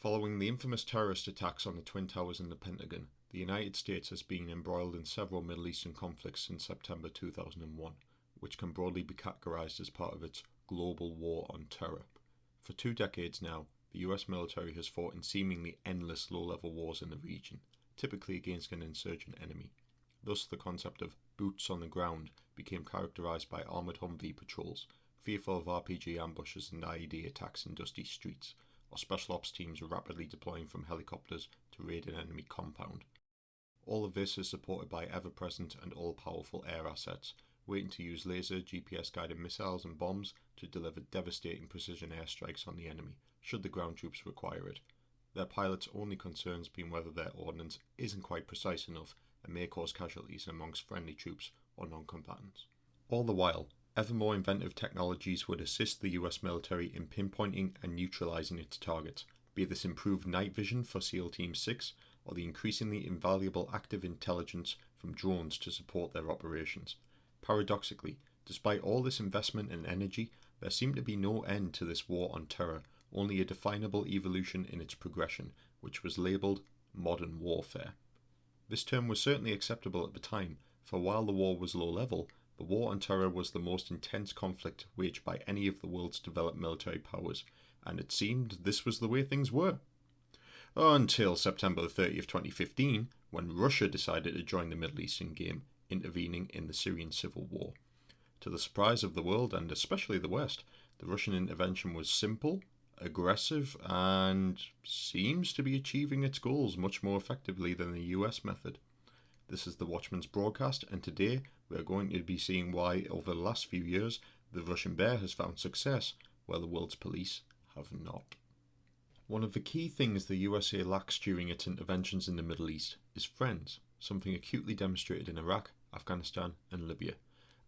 Following the infamous terrorist attacks on the Twin Towers and the Pentagon, the United States has been embroiled in several Middle Eastern conflicts since September 2001, which can broadly be categorized as part of its global war on terror. For 2 decades now, the US military has fought in seemingly endless low-level wars in the region, typically against an insurgent enemy. Thus, the concept of boots on the ground became characterized by armoured Humvee patrols, fearful of RPG ambushes and IED attacks in dusty streets, or special ops teams rapidly deploying from helicopters to raid an enemy compound. All of this is supported by ever-present and all-powerful air assets, waiting to use laser, GPS-guided missiles and bombs to deliver devastating precision airstrikes on the enemy, should the ground troops require it. Their pilots' only concerns being whether their ordnance isn't quite precise enough and may cause casualties amongst friendly troops or non-combatants. All the while, ever more inventive technologies would assist the US military in pinpointing and neutralizing its targets, be this improved night vision for SEAL Team 6 or the increasingly invaluable active intelligence from drones to support their operations. Paradoxically, despite all this investment and energy, there seemed to be no end to this war on terror, only a definable evolution in its progression, which was labelled modern warfare. This term was certainly acceptable at the time, for while the war was low level, the war on terror was the most intense conflict waged by any of the world's developed military powers, and it seemed this was the way things were. Until September 30th, 2015, when Russia decided to join the Middle Eastern game, intervening in the Syrian civil war. To the surprise of the world, and especially the West, the Russian intervention was simple, aggressive, and seems to be achieving its goals much more effectively than the US method. This is the Watchman's broadcast, and today we are going to be seeing why, over the last few years, the Russian bear has found success, while the world's police have not. One of the key things the USA lacks during its interventions in the Middle East is friends, something acutely demonstrated in Iraq, Afghanistan, and Libya.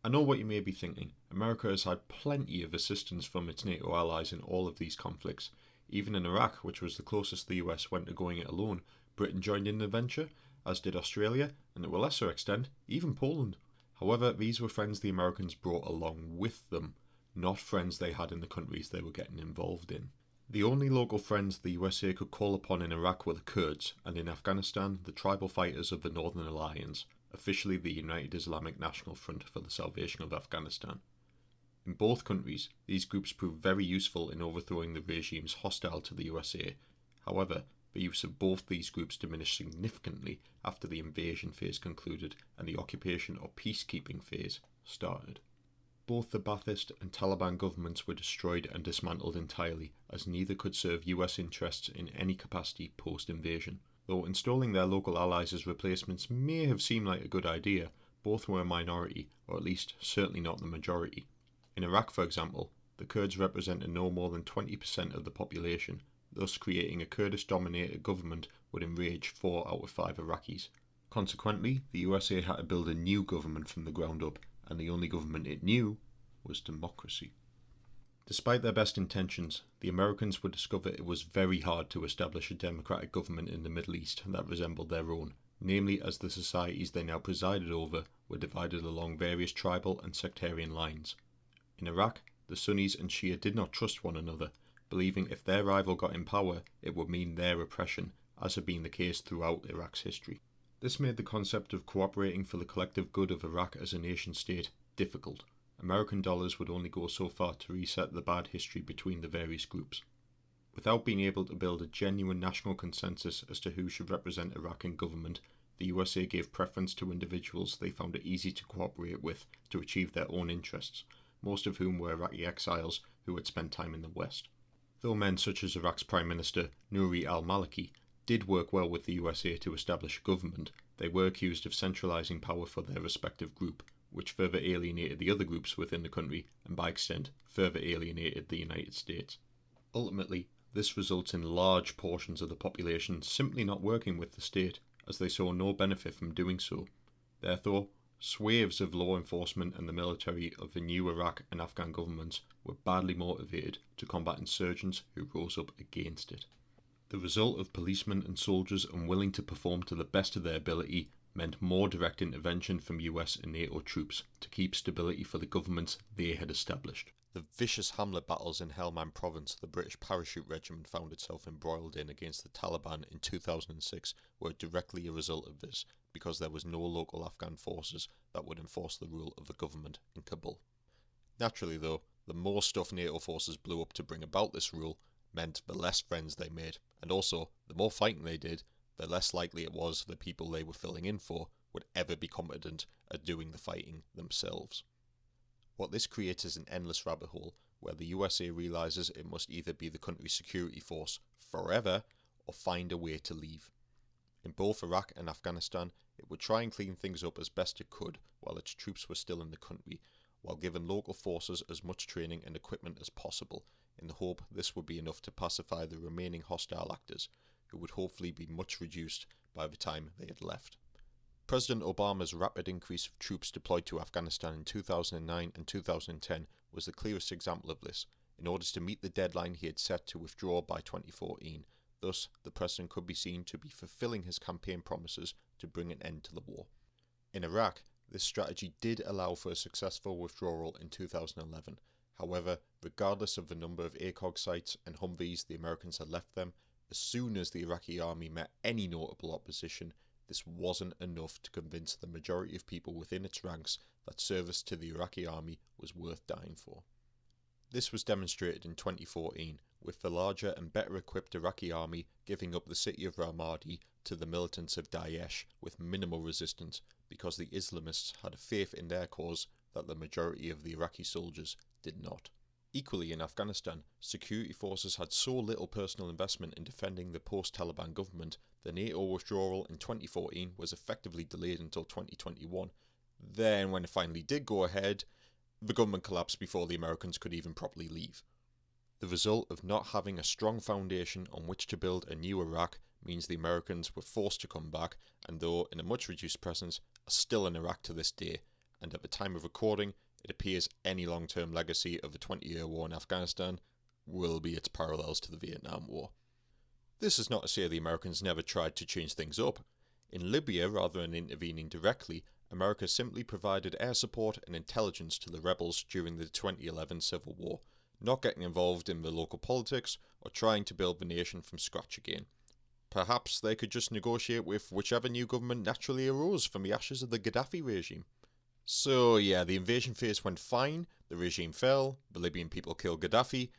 I know what you may be thinking. America has had plenty of assistance from its NATO allies in all of these conflicts. Even in Iraq, which was the closest the US went to going it alone, Britain joined in the venture, as did Australia, and to a lesser extent, even Poland. However, these were friends the Americans brought along with them, not friends they had in the countries they were getting involved in. The only local friends the USA could call upon in Iraq were the Kurds, and in Afghanistan, the tribal fighters of the Northern Alliance, officially the United Islamic National Front for the Salvation of Afghanistan. In both countries, these groups proved very useful in overthrowing the regimes hostile to the USA. However, the use of both these groups diminished significantly after the invasion phase concluded and the occupation or peacekeeping phase started. Both the Ba'athist and Taliban governments were destroyed and dismantled entirely, as neither could serve US interests in any capacity post-invasion. Though installing their local allies as replacements may have seemed like a good idea, both were a minority, or at least certainly not the majority. In Iraq, for example, the Kurds represented no more than 20% of the population, thus creating a Kurdish-dominated government would enrage 4 out of 5 Iraqis. Consequently, the USA had to build a new government from the ground up, and the only government it knew was democracy. Despite their best intentions, the Americans would discover it was very hard to establish a democratic government in the Middle East that resembled their own, namely as the societies they now presided over were divided along various tribal and sectarian lines. In Iraq, the Sunnis and Shia did not trust one another, believing if their rival got in power, it would mean their oppression, as had been the case throughout Iraq's history. This made the concept of cooperating for the collective good of Iraq as a nation-state difficult. American dollars would only go so far to reset the bad history between the various groups. Without being able to build a genuine national consensus as to who should represent Iraq in government, the USA gave preference to individuals they found it easy to cooperate with to achieve their own interests, most of whom were Iraqi exiles who had spent time in the West. Though men such as Iraq's Prime Minister Nouri al-Maliki did work well with the USA to establish a government, they were accused of centralizing power for their respective group, which further alienated the other groups within the country and by extent further alienated the United States. Ultimately, this results in large portions of the population simply not working with the state, as they saw no benefit from doing so. Therefore, swathes of law enforcement and the military of the new Iraq and Afghan governments were badly motivated to combat insurgents who rose up against it. The result of policemen and soldiers unwilling to perform to the best of their ability meant more direct intervention from US and NATO troops to keep stability for the governments they had established. The vicious hamlet battles in Helmand province the British Parachute Regiment found itself embroiled in against the Taliban in 2006 were directly a result of this, because there was no local Afghan forces that would enforce the rule of the government in Kabul. Naturally though, the more stuff NATO forces blew up to bring about this rule meant the less friends they made, and also, the more fighting they did, the less likely it was the people they were filling in for would ever be competent at doing the fighting themselves. What this creates is an endless rabbit hole, where the USA realises it must either be the country's security force forever, or find a way to leave. In both Iraq and Afghanistan, it would try and clean things up as best it could while its troops were still in the country, while giving local forces as much training and equipment as possible, in the hope this would be enough to pacify the remaining hostile actors, who would hopefully be much reduced by the time they had left. President Obama's rapid increase of troops deployed to Afghanistan in 2009 and 2010 was the clearest example of this, in order to meet the deadline he had set to withdraw by 2014. Thus, the president could be seen to be fulfilling his campaign promises to bring an end to the war. In Iraq, this strategy did allow for a successful withdrawal in 2011. However, regardless of the number of ACOG sites and Humvees the Americans had left them, as soon as the Iraqi army met any notable opposition, this wasn't enough to convince the majority of people within its ranks that service to the Iraqi army was worth dying for. This was demonstrated in 2014, with the larger and better equipped Iraqi army giving up the city of Ramadi to the militants of Daesh with minimal resistance, because the Islamists had a faith in their cause that the majority of the Iraqi soldiers did not. Equally in Afghanistan, security forces had so little personal investment in defending the post-Taliban government, the NATO withdrawal in 2014 was effectively delayed until 2021. Then, when it finally did go ahead, the government collapsed before the Americans could even properly leave. The result of not having a strong foundation on which to build a new Iraq means the Americans were forced to come back, and though in a much reduced presence, are still in Iraq to this day, and at the time of recording, it appears any long-term legacy of the 20-year war in Afghanistan will be its parallels to the Vietnam War. This is not to say the Americans never tried to change things up. In Libya, rather than intervening directly, America simply provided air support and intelligence to the rebels during the 2011 Civil War, not getting involved in the local politics or trying to build the nation from scratch again. Perhaps they could just negotiate with whichever new government naturally arose from the ashes of the Gaddafi regime. So yeah, the invasion phase went fine, the regime fell, the Libyan people killed Gaddafi,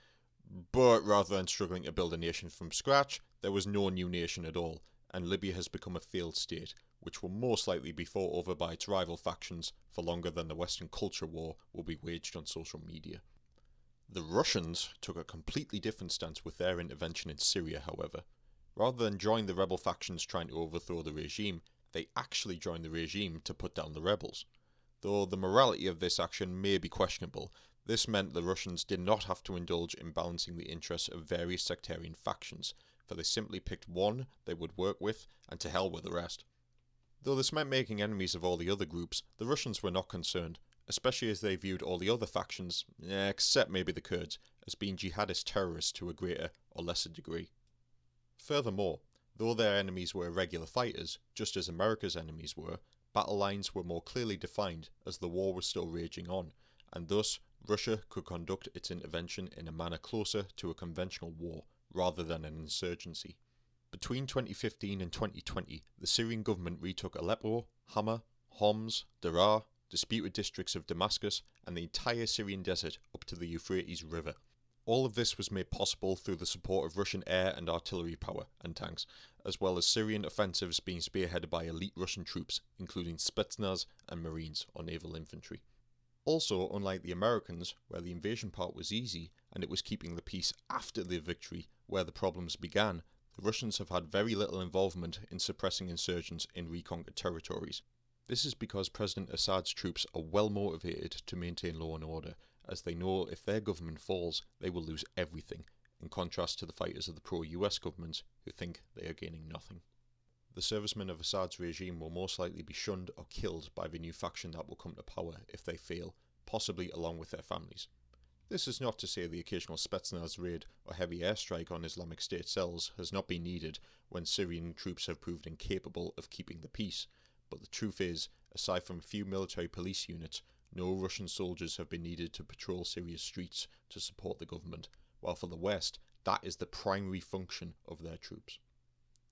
but rather than struggling to build a nation from scratch, there was no new nation at all, and Libya has become a failed state, which will most likely be fought over by its rival factions for longer than the Western culture war will be waged on social media. The Russians took a completely different stance with their intervention in Syria, however. Rather than join the rebel factions trying to overthrow the regime, they actually joined the regime to put down the rebels. Though the morality of this action may be questionable, this meant the Russians did not have to indulge in balancing the interests of various sectarian factions, for they simply picked one they would work with, and to hell with the rest. Though this meant making enemies of all the other groups, the Russians were not concerned, especially as they viewed all the other factions, except maybe the Kurds, as being jihadist terrorists to a greater or lesser degree. Furthermore, though their enemies were irregular fighters, just as America's enemies were, battle lines were more clearly defined as the war was still raging on, and thus Russia could conduct its intervention in a manner closer to a conventional war rather than an insurgency. Between 2015 and 2020, the Syrian government retook Aleppo, Hama, Homs, Daraa, disputed districts of Damascus, and the entire Syrian desert up to the Euphrates River. All of this was made possible through the support of Russian air and artillery power and tanks, as well as Syrian offensives being spearheaded by elite Russian troops, including Spetsnaz and Marines or naval infantry. Also, unlike the Americans, where the invasion part was easy and it was keeping the peace after the victory where the problems began, the Russians have had very little involvement in suppressing insurgents in reconquered territories. This is because President Assad's troops are well motivated to maintain law and order, as they know if their government falls, they will lose everything, in contrast to the fighters of the pro-US governments who think they are gaining nothing. The servicemen of Assad's regime will most likely be shunned or killed by the new faction that will come to power if they fail, possibly along with their families. This is not to say the occasional Spetsnaz raid or heavy airstrike on Islamic State cells has not been needed when Syrian troops have proved incapable of keeping the peace, but the truth is, aside from a few military police units, no Russian soldiers have been needed to patrol Syria's streets to support the government, while for the West, that is the primary function of their troops.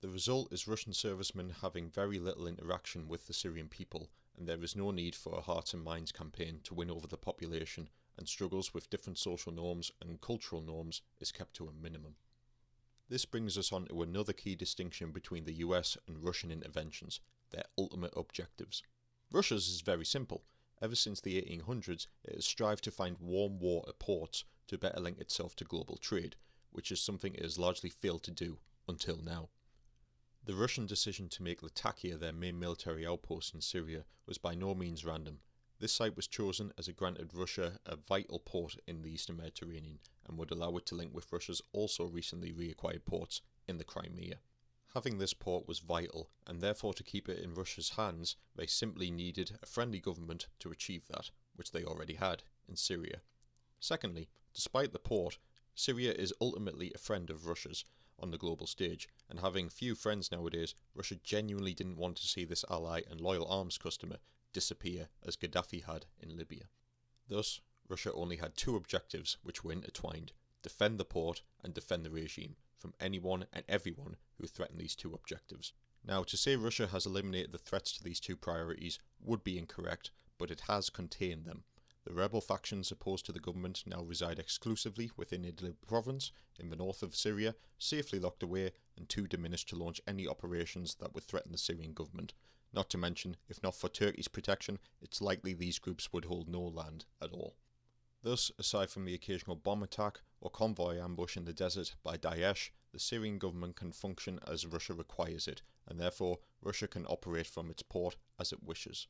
The result is Russian servicemen having very little interaction with the Syrian people, and there is no need for a hearts and minds campaign to win over the population, and struggles with different social norms and cultural norms is kept to a minimum. This brings us on to another key distinction between the US and Russian interventions, their ultimate objectives. Russia's is very simple. Ever since the 1800s, it has strived to find warm water ports to better link itself to global trade, which is something it has largely failed to do until now. The Russian decision to make Latakia their main military outpost in Syria was by no means random. This site was chosen as it granted Russia a vital port in the eastern Mediterranean and would allow it to link with Russia's also recently reacquired ports in the Crimea. Having this port was vital, and therefore to keep it in Russia's hands, they simply needed a friendly government to achieve that, which they already had in Syria. Secondly, despite the port, Syria is ultimately a friend of Russia's on the global stage, and having few friends nowadays, Russia genuinely didn't want to see this ally and loyal arms customer disappear as Gaddafi had in Libya. Thus, Russia only had two objectives which were intertwined: defend the port and defend the regime from anyone and everyone who threatened these two objectives. Now, to say Russia has eliminated the threats to these two priorities would be incorrect, but it has contained them. The rebel factions opposed to the government now reside exclusively within Idlib province in the north of Syria, safely locked away and too diminished to launch any operations that would threaten the Syrian government. Not to mention, if not for Turkey's protection, it's likely these groups would hold no land at all. Thus, aside from the occasional bomb attack or convoy ambush in the desert by Daesh, the Syrian government can function as Russia requires it, and therefore Russia can operate from its port as it wishes.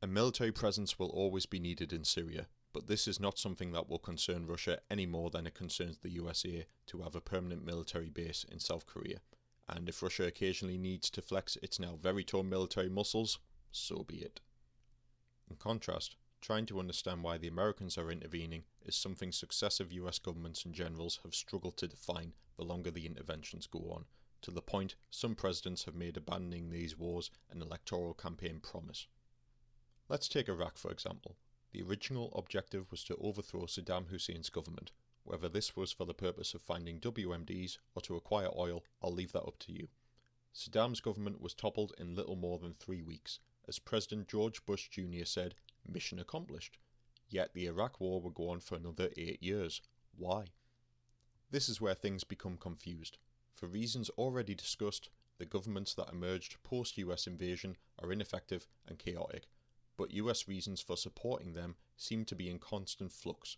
A military presence will always be needed in Syria, but this is not something that will concern Russia any more than it concerns the USA to have a permanent military base in South Korea. And if Russia occasionally needs to flex its now very tall military muscles, so be it. In contrast, trying to understand why the Americans are intervening is something successive US governments and generals have struggled to define the longer the interventions go on, to the point some presidents have made abandoning these wars an electoral campaign promise. Let's take Iraq for example. The original objective was to overthrow Saddam Hussein's government. Whether this was for the purpose of finding WMDs or to acquire oil, I'll leave that up to you. Saddam's government was toppled in little more than 3 weeks. As President George Bush Jr. said, mission accomplished. Yet the Iraq war would go on for another 8 years. Why? This is where things become confused. For reasons already discussed, the governments that emerged post-US invasion are ineffective and chaotic, but US reasons for supporting them seem to be in constant flux.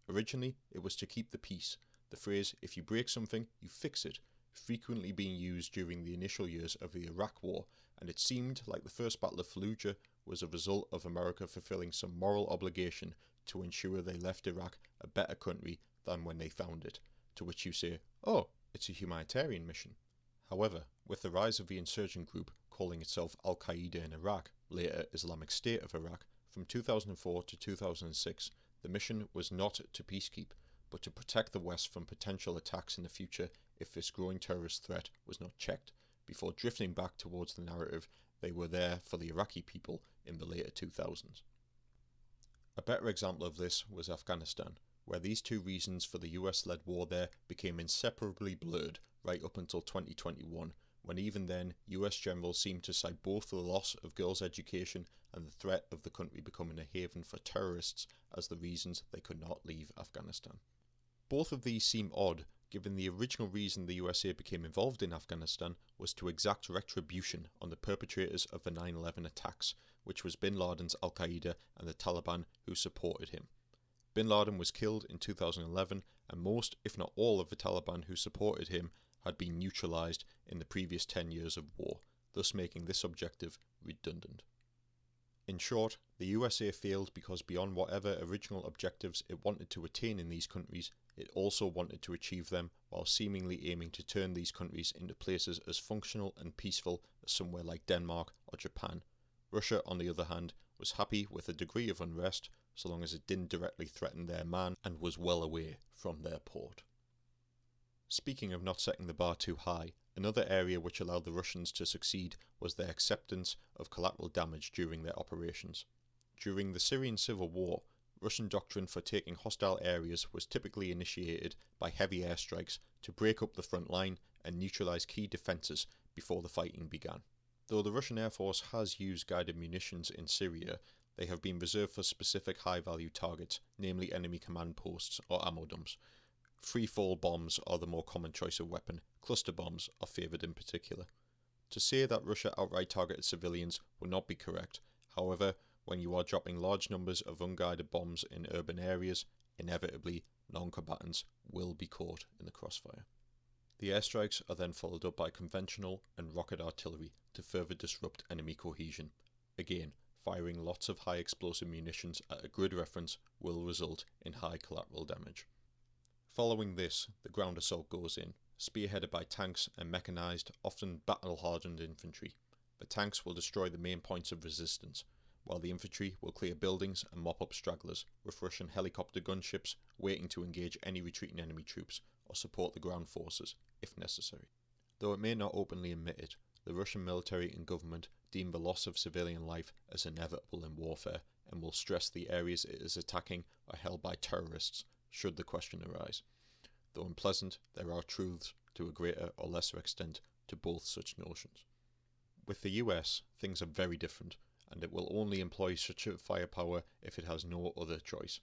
Originally, it was to keep the peace. The phrase, if you break something, you fix it, frequently being used during the initial years of the Iraq War, and it seemed like the First Battle of Fallujah was a result of America fulfilling some moral obligation to ensure they left Iraq a better country than when they found it, to which you say, oh, it's a humanitarian mission. However, with the rise of the insurgent group calling itself Al-Qaeda in Iraq, later Islamic State of Iraq, from 2004 to 2006, the mission was not to peacekeep, but to protect the West from potential attacks in the future if this growing terrorist threat was not checked, before drifting back towards the narrative they were there for the Iraqi people in the later 2000s. A better example of this was Afghanistan, where these two reasons for the US-led war there became inseparably blurred right up until 2021, when even then US generals seemed to cite both the loss of girls' education and the threat of the country becoming a haven for terrorists as the reasons they could not leave Afghanistan. Both of these seem odd, given the original reason the USA became involved in Afghanistan was to exact retribution on the perpetrators of the 9/11 attacks, which was Bin Laden's Al-Qaeda and the Taliban who supported him. Bin Laden was killed in 2011, and most, if not all, of the Taliban who supported him had been neutralized in the previous 10 years of war, thus making this objective redundant. In short, the USA failed because beyond whatever original objectives it wanted to attain in these countries, it also wanted to achieve them while seemingly aiming to turn these countries into places as functional and peaceful as somewhere like Denmark or Japan. Russia, on the other hand, was happy with a degree of unrest so long as it didn't directly threaten their man and was well away from their port. Speaking of not setting the bar too high, another area which allowed the Russians to succeed was their acceptance of collateral damage during their operations. During the Syrian civil war, Russian doctrine for taking hostile areas was typically initiated by heavy airstrikes to break up the front line and neutralize key defenses before the fighting began. Though the Russian Air Force has used guided munitions in Syria, they have been reserved for specific high-value targets, namely enemy command posts or ammo dumps. Free-fall bombs are the more common choice of weapon. Cluster bombs are favoured in particular. To say that Russia outright targeted civilians would not be correct. However, when you are dropping large numbers of unguided bombs in urban areas, inevitably non-combatants will be caught in the crossfire. The airstrikes are then followed up by conventional and rocket artillery to further disrupt enemy cohesion. Again, firing lots of high explosive munitions at a grid reference will result in high collateral damage. Following this, the ground assault goes in, spearheaded by tanks and mechanised, often battle-hardened infantry. The tanks will destroy the main points of resistance, while the infantry will clear buildings and mop up stragglers, with Russian helicopter gunships waiting to engage any retreating enemy troops or support the ground forces, if necessary. Though it may not openly admit it, the Russian military and government deem the loss of civilian life as inevitable in warfare and will stress the areas it is attacking are held by terrorists, should the question arise. Though unpleasant, there are truths to a greater or lesser extent to both such notions. With the US, things are very different, and it will only employ such a firepower if it has no other choice.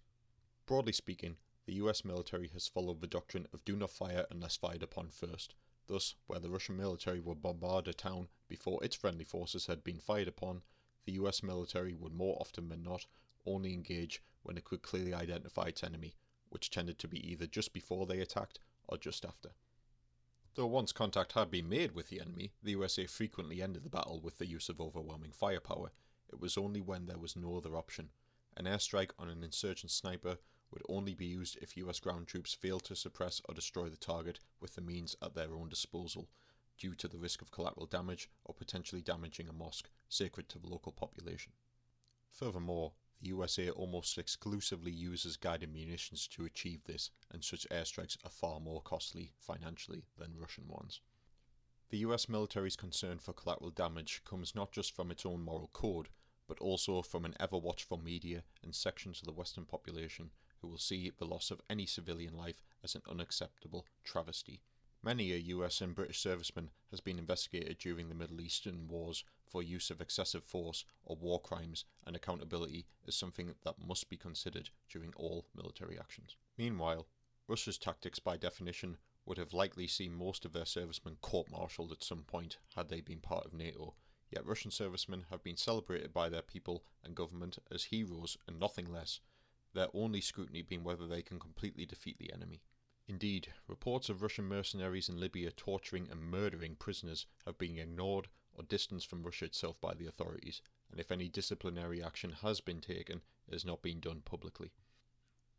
Broadly speaking, the US military has followed the doctrine of do not fire unless fired upon first. Thus, where the Russian military would bombard a town before its friendly forces had been fired upon, the US military would more often than not only engage when it could clearly identify its enemy, which tended to be either just before they attacked or just after. Though once contact had been made with the enemy, the USA frequently ended the battle with the use of overwhelming firepower. It was only when there was no other option. An airstrike on an insurgent sniper would only be used if US ground troops failed to suppress or destroy the target with the means at their own disposal, due to the risk of collateral damage or potentially damaging a mosque sacred to the local population. Furthermore, the USA almost exclusively uses guided munitions to achieve this, and such airstrikes are far more costly financially than Russian ones. The US military's concern for collateral damage comes not just from its own moral code, but also from an ever-watchful media and sections of the Western population who will see the loss of any civilian life as an unacceptable travesty. Many a US and British serviceman has been investigated during the Middle Eastern wars for use of excessive force or war crimes, and accountability is something that must be considered during all military actions. Meanwhile, Russia's tactics by definition would have likely seen most of their servicemen court-martialed at some point had they been part of NATO, yet Russian servicemen have been celebrated by their people and government as heroes and nothing less, their only scrutiny being whether they can completely defeat the enemy. Indeed, reports of Russian mercenaries in Libya torturing and murdering prisoners have been ignored or distanced from Russia itself by the authorities, and if any disciplinary action has been taken, it has not been done publicly.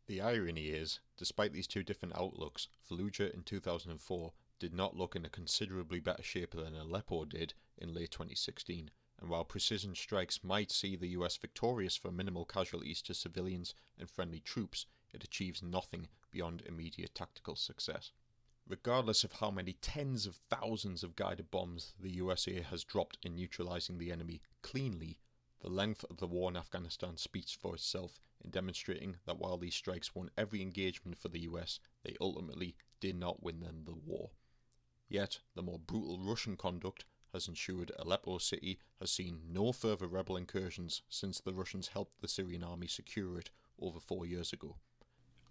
The irony is, despite these two different outlooks, Fallujah in 2004 did not look in a considerably better shape than Aleppo did in late 2016, and while precision strikes might see the US victorious for minimal casualties to civilians and friendly troops, it achieves nothing beyond immediate tactical success. Regardless of how many tens of thousands of guided bombs the USA has dropped in neutralizing the enemy cleanly, the length of the war in Afghanistan speaks for itself in demonstrating that while these strikes won every engagement for the US, they ultimately did not win them the war. Yet, the more brutal Russian conduct has ensured Aleppo city has seen no further rebel incursions since the Russians helped the Syrian army secure it over 4 years ago.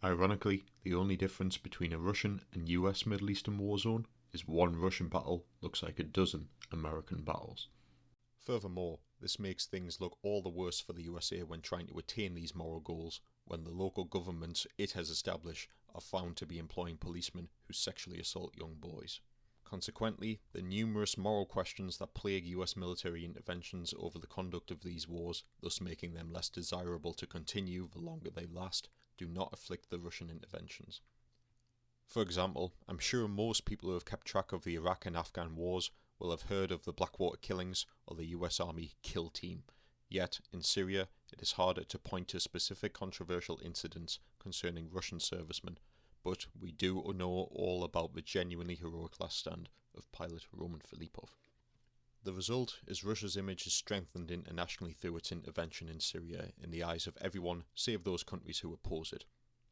Ironically, the only difference between a Russian and US Middle Eastern war zone is one Russian battle looks like a dozen American battles. Furthermore, this makes things look all the worse for the USA when trying to attain these moral goals, when the local governments it has established are found to be employing policemen who sexually assault young boys. Consequently, the numerous moral questions that plague US military interventions over the conduct of these wars, thus making them less desirable to continue the longer they last, do not afflict the Russian interventions. For example, I'm sure most people who have kept track of the Iraq and Afghan wars will have heard of the Blackwater Killings or the US Army Kill Team. Yet, in Syria, it is harder to point to specific controversial incidents concerning Russian servicemen, but we do know all about the genuinely heroic last stand of pilot Roman Filipov. The result is Russia's image is strengthened internationally through its intervention in Syria in the eyes of everyone save those countries who oppose it.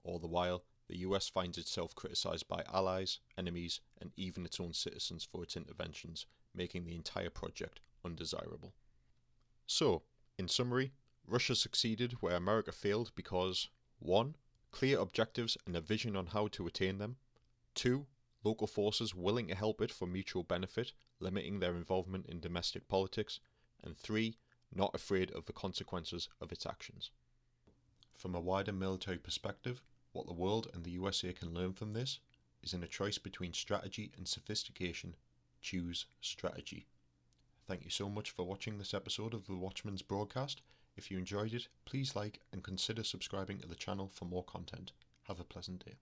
All the while, the US finds itself criticised by allies, enemies, and even its own citizens for its interventions, making the entire project undesirable. So, in summary, Russia succeeded where America failed because 1. Clear objectives and a vision on how to attain them. 2. Local forces willing to help it for mutual benefit, limiting their involvement in domestic politics. And 3. Not afraid of the consequences of its actions. From a wider military perspective, what the world and the USA can learn from this is in a choice between strategy and sophistication, choose strategy. Thank you so much for watching this episode of The Watchman's Broadcast. If you enjoyed it, please like and consider subscribing to the channel for more content. Have a pleasant day.